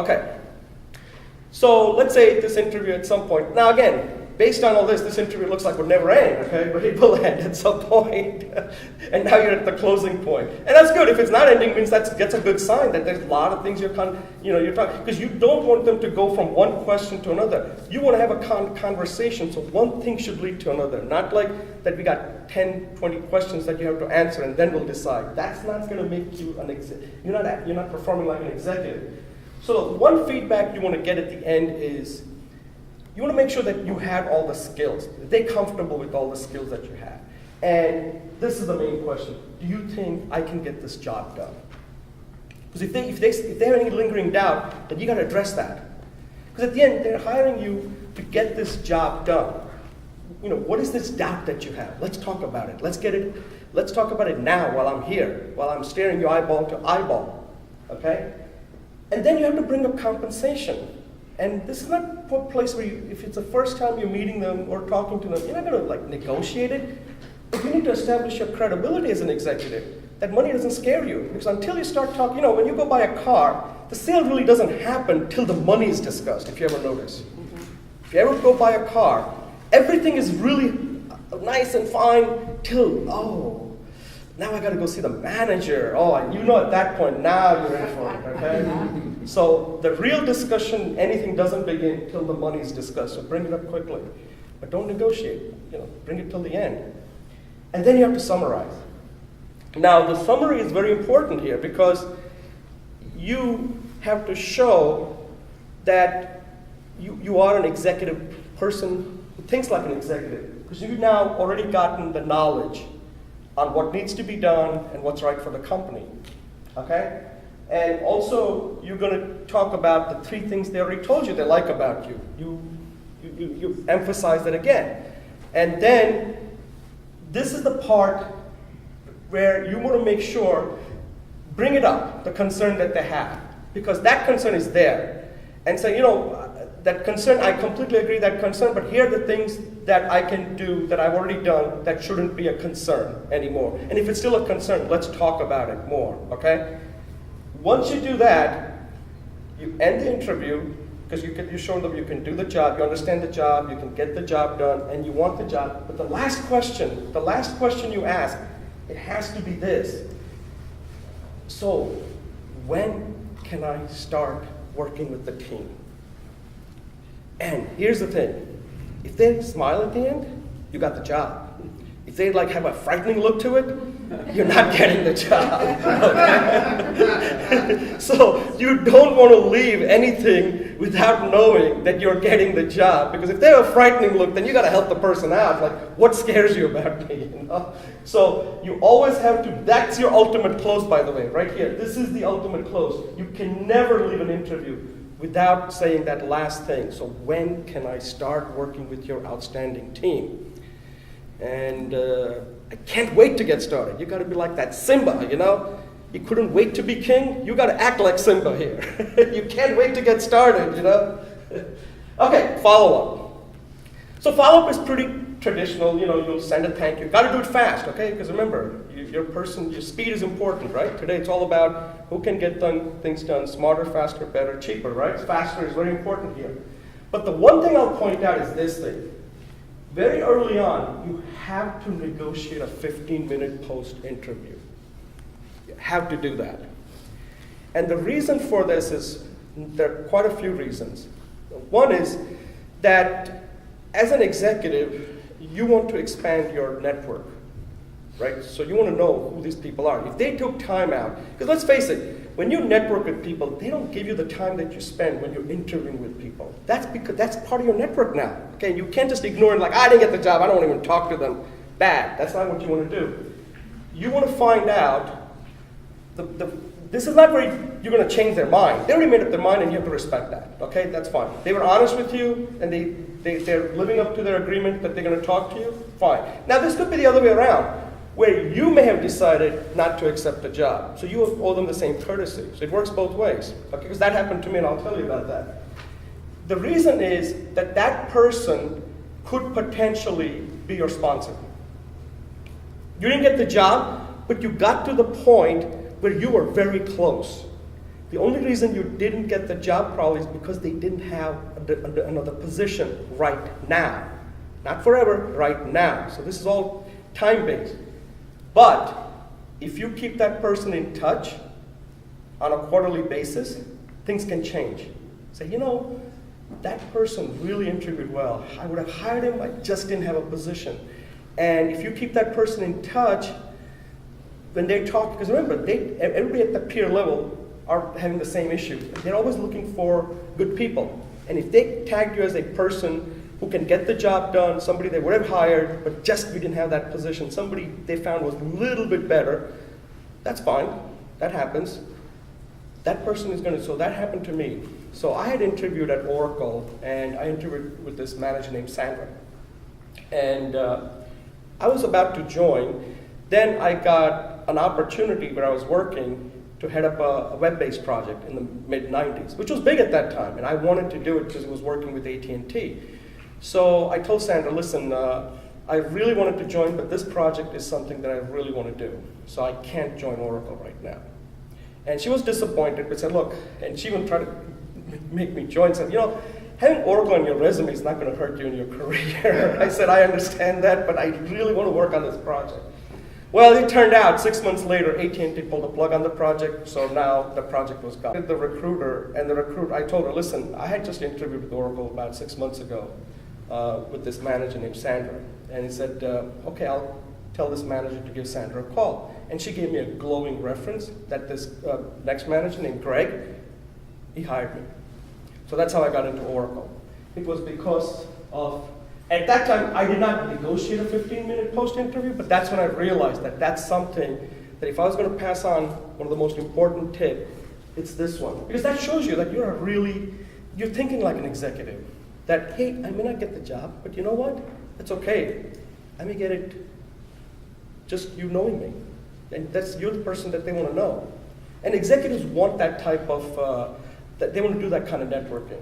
Okay. So let's say this interview at some point. Now again, based on all this interview looks like it would never end, okay? But it will end at some point. And now you're at the closing point. And that's good. If it's not ending, it means that's a good sign that there's a lot of things you're talking, because you don't want them to go from one question to another. You want to have a conversation, so one thing should lead to another. Not like that we got 10, 20 questions that you have to answer and then we'll decide. That's not going to make you an executive. You're not performing like an executive. So one feedback you want to get at the end is, you want to make sure that you have all the skills. They're comfortable with all the skills that you have. And this is the main question. Do you think I can get this job done? Because if they have any lingering doubt, then you got to address that. Because at the end, they're hiring you to get this job done. What is this doubt that you have? Let's talk about it. Let's talk about it now while I'm here, while I'm staring you eyeball to eyeball. Okay? And then you have to bring up compensation. And this is not a place where if it's the first time you're meeting them or talking to them, you're not going to negotiate it. But you need to establish your credibility as an executive. That money doesn't scare you. Because until you start talking, when you go buy a car, the sale really doesn't happen till the money is discussed, if you ever notice. If you ever go buy a car, everything is really nice and fine till, now I got to go see the manager. At that point, now you're in for it, okay? So the real discussion, anything doesn't begin till the money is discussed. So bring it up quickly. But don't negotiate. Bring it till the end. And then you have to summarize. Now, the summary is very important here because you have to show that you are an executive person who thinks like an executive. Because you've now already gotten the knowledge on what needs to be done and what's right for the company. Okay? And also, you're going to talk about the 3 things they already told you they like about you. You emphasize that again. And then, this is the part where you want to make sure, bring it up, the concern that they have. Because that concern is there. And say, that concern, I completely agree that concern, but here are the things that I can do that I've already done that shouldn't be a concern anymore. And if it's still a concern, let's talk about it more, okay? Once you do that, you end the interview, because you show them you can do the job, you understand the job, you can get the job done, and you want the job. But the last question you ask, it has to be this. So, when can I start working with the team? And here's the thing. If they smile at the end, you got the job. If they have a frightening look to it, you're not getting the job. Okay? So you don't want to leave anything without knowing that you're getting the job. Because if they have a frightening look, then you got to help the person out. What scares you about me? So you always have to, that's your ultimate close, by the way, right here. This is the ultimate close. You can never leave an interview without saying that last thing. So when can I start working with your outstanding team? And I can't wait to get started. You got to be like that Simba, You couldn't wait to be king. You got to act like Simba here. You can't wait to get started, Okay, follow-up. So follow-up is pretty traditional. You'll send a thank you. Got to do it fast, okay? Because remember, your speed is important, right? Today it's all about who can get things done smarter, faster, better, cheaper, right? Faster is very important here. But the one thing I'll point out is this thing. Very early on, you have to negotiate a 15-minute post-interview. You have to do that. And the reason for this is, there are quite a few reasons. One is that as an executive, you want to expand your network, right? So you want to know who these people are. If they took time out, because let's face it, when you network with people, they don't give you the time that you spend when you're interviewing with people. That's because that's part of your network now. Okay, you can't just ignore it I didn't get the job, I don't want to even talk to them. Bad. That's not what you want to do. You want to find out this is not where you're going to change their mind. They already made up their mind and you have to respect that. Okay, that's fine. They were honest with you and they're living up to their agreement that they're going to talk to you, fine. Now this could be the other way around, where you may have decided not to accept the job. So you owe them the same courtesy. So it works both ways. Okay, because that happened to me and I'll tell you about that. The reason is that person could potentially be your sponsor. You didn't get the job, but you got to the point where you were very close. The only reason you didn't get the job probably is because they didn't have another position right now. Not forever, right now. So this is all time-based. But if you keep that person in touch on a quarterly basis, things can change. Say, you know, that person really interviewed well. I would have hired him, I just didn't have a position. And if you keep that person in touch, when they talk, because remember, everybody at the peer level are having the same issue. They're always looking for good people. And if they tag you as a person who can get the job done, somebody they would have hired, but just we didn't have that position, somebody they found was a little bit better, that's fine, that happens. That person is going to, so that happened to me. So I had interviewed at Oracle, and I interviewed with this manager named Sandra. And I was about to join. Then I got an opportunity where I was working to head up a web-based project in the mid-90s, which was big at that time, and I wanted to do it because it was working with AT&T. So I told Sandra, listen, I really wanted to join, but this project is something that I really want to do, so I can't join Oracle right now. And she was disappointed, but said, look, and she even tried to make me join, said, you know, having Oracle on your resume is not going to hurt you in your career. I said, I understand that, but I really want to work on this project. Well, it turned out 6 months later, AT&T pulled the plug on the project, so now the project was gone. The recruiter, I told her, listen, I had just interviewed with Oracle about 6 months ago with this manager named Sandra. And he said, okay, I'll tell this manager to give Sandra a call. And she gave me a glowing reference that this next manager named Greg, he hired me. So that's how I got into Oracle. It was because of, at that time, I did not negotiate a 15-minute post-interview, but that's when I realized that that's something that if I was going to pass on one of the most important tips, it's this one. Because that shows you that you're thinking like an executive. That, hey, I may not get the job, but you know what? It's okay. I may get it just you knowing me. And you're the person that they want to know. And executives want that type of, they want to do that kind of networking.